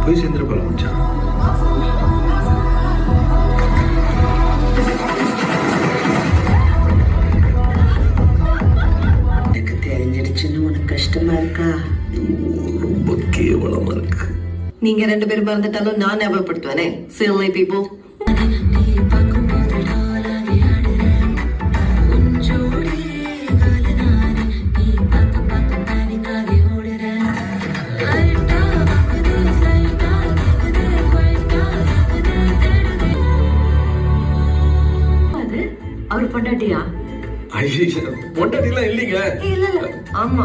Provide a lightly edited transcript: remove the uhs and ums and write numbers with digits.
போய் சேர்ந்துட்டு போல மச்சான். எனக்கு தெரிஞ்சிடுச்சுன்னு உனக்கு கஷ்டமா இருக்கா? ரொம்ப கேவலமா இருக்கு. நீங்க 2 பேரும் மறந்துட்டாலும் நான் ஞாபகப்படுத்துவேனே. silly people. அவர் பொண்டாட்டியா? ஐயோ பொண்டாட்டிலாம் இல்லைங்க. இல்ல ஆமா.